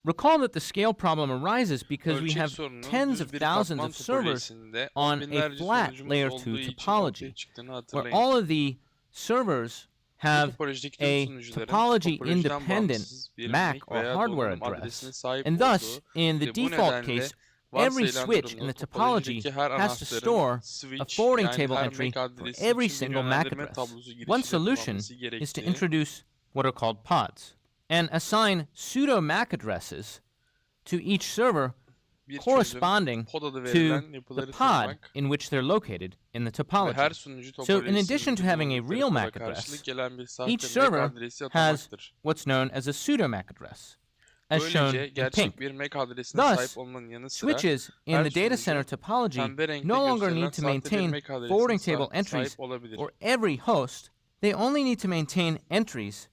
Recall that the scale problem arises because we Ölçek have sorununun tens düz of bir thousands katman of servers topolojisinde on on a binlerce flat sunucumuz layer olduğu 2 için topology, ortaya çıktığını where hatırlayın. all of the servers Bu have topolojideki tüm a sunucuların topology topolojiden independent bağımsız bir MAC MAC or veya hardware donanım adresine address, sahip and thus, olduğu in the ve bu default nedenle case, every varsayılan switch in durumda the topology topolojideki her has to anahtarın store a switch forwarding yani table her entry MAC for adresi every için bir single MAC yönlendirme address. tablosu One girişinde solution bulunması is to gerektiği, introduce what are called pods and assign pseudo MAC addresses to each server bir çözüm corresponding pod adı to verilen the yapıları pod tanımak in which they're located in the ve topology. her sunucu So in addition topolojisinin to having a bulundukları real poda MAC karşılık address, gelen bir each sahte MAC server adresi has atamaktır. what's known as a pseudo MAC address, as shown Böylece in gerçek pink. bir MAC adresine Thus, sahip olmanın yanı sıra switches in her the data sunucu center topology pembe renkte no longer gösterilen need to sahte bir maintain MAC adresine forwarding table entries sahip olabilir. for every host. They only need to maintain entries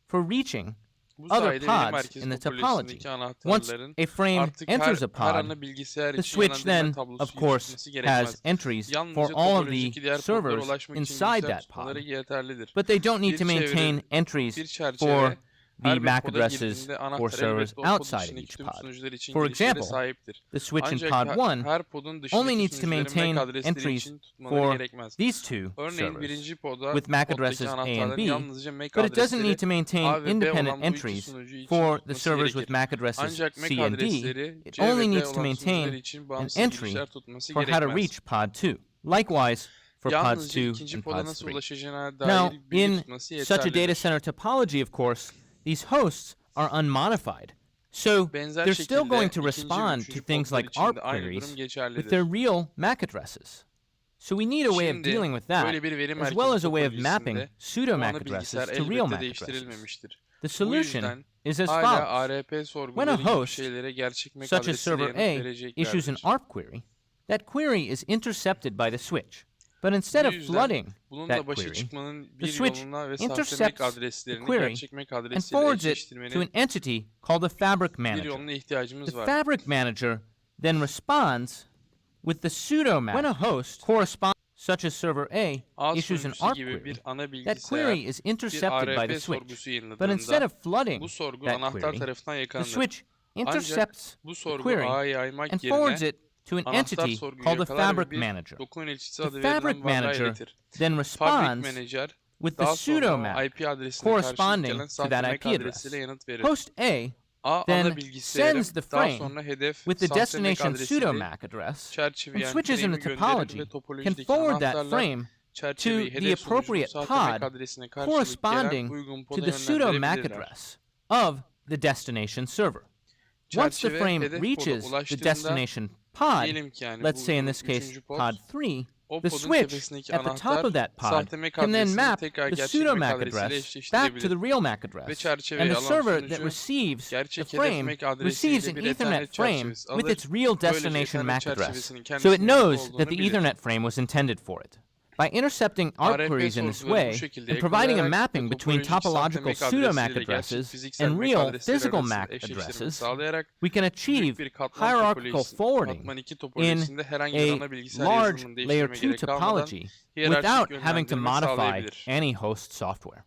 for reaching Bu other sayede veri pods merkezi in the topology. topolojisindeki Once anahtarların a frame artık enters a her pod, ana bilgisayar the için switch yönlendirme then, tablosu of course, yürütmesi has gerekmez. entries for Yalnızca all of the topolojideki diğer podlara servers ulaşmak için inside bilgisayar that pod. tutmaları yeterlidir. But they don't need Bir to maintain bir entries çerçeve for the her bir MAC poda addresses girdiğinde for anahtar servers elbette o pod outside of içindeki each tüm pod. sunucular için For girişlere example, sahiptir. the switch in Ancak pod 1 her podun only dışındaki needs to sunucuların maintain MAC adresleri entries için tutmaları for gerekmez. these two Örneğin servers birinci poda with MAC poddaki addresses A and anahtarların B, yalnızca MAC but it doesn't need adresleri to maintain A ve B independent olan bu iki entries sunucu için for the tutması servers with gerekir. MAC addresses Ancak MAC C and D. adresleri It C only ve D needs to olan maintain sunucular için an bağımsız entry girişler tutması for how to gerekmez. reach pod 2. Likewise for pods Yalnızca 2 ikinci and poda pods nasıl 3. ulaşacağına dair Now, bilgi in tutması such a data yeterlidir. center topology, of course, these hosts are unmodified. So Benzer they're still şekilde going to ikinci ve respond to üçüncü things podlar like için de ARP aynı queries durum with geçerlidir. their real MAC addresses. So we need a way of Şimdi dealing with that, böyle bir veri as merkezi well as a way of mapping topolojisinde pseudo bu MAC ana addresses bilgisayar to real elbette MAC addresses. değiştirilmemiştir. The Bu solution yüzden is as hala follows. ARP When a sorguları gibi host, şeylere gerçek MAC such as adresiyle server yanıt A, issues an vereceklerdir. ARP query, that query is intercepted by the switch. But instead Bu of yüzden flooding bununla that başa query, çıkmanın the bir switch yoluna ve sahte MAC intercepts the adreslerini query gerçek MAC and adresiyle forwards it to an eşleştirmenin entity called the fabric bir manager. yoluna ihtiyacımız The var. fabric manager then responds with the pseudo MAC. When a host corresponds, such as server A, A issues an sunucusu ARP gibi query, bir ana that bilgisayar query is bir intercepted by the ARP switch. sorgusu But instead yayınladığında of flooding bu sorgu that anahtar query, tarafından the yakalanır. switch Ancak intercepts bu the sorgu query ağa yaymak and forwards yerine it to an anahtar entity sorguyu called the yakalar ve fabric bir manager. dokun ilişkisi The adı fabric verilen varlığa manager iletir. then Fabric responds Manager with the daha pseudo sonra o MAC IP adresine karşılık corresponding gelen to sahte that MAC IP address. adresiyle yanıt verir. Host A A then ana bilgisayarın sends the daha frame sonra hedef with the sahte MAC destination pseudo adresiyle MAC address, çerçeveyen and switches in the frame'i gönderir topology ve can topolojideki forward that anahtarlar frame çerçeveyi to the hedef sunucunun appropriate sahte MAC pod adresine karşılık gelen corresponding uygun to poda the pseudo MAC yönlendirebilirler. address of the destination server. Once the Çerçeve frame hedef poda reaches the ulaştığında destination pod, diyelim ki yani let's bu say in this case üçüncü pod, pod 3, o the podun switch tepesindeki at the top anahtar of that pod sahte MAC can then adresini map tekrar the gerçek pseudo MAC MAC adresiyle address back to eşleştirebilir. the real MAC Ve address. And çerçeveyi the alan server that sunucu receives the gerçek hedef frame MAC receives adresiyle an bir Ethernet Ethernet frame çerçevesi with alır. its real Böylece destination Ethernet MAC address. çerçevesinin So it kendisine ait knows olduğunu that the bilir. Ethernet frame was intended for it. By intercepting ARP ARP queries in this sorguları bu way şekilde and providing a yakalayarak ve mapping between topolojik sahte topological MAC pseudo MAC adresiyle gerçek addresses fiziksel and MAC real adresleri physical arasında MAC eşleştirme addresses, sağlayarak we can achieve büyük bir katman hierarchical topolojisi, forwarding katman 2 in topolojisinde herhangi bir a ana bilgisayar large yazılımını layer değiştirmeye 2 gerek kalmadan topology hiyerarşik without having to yönlendirme modify sağlayabilir. any host software.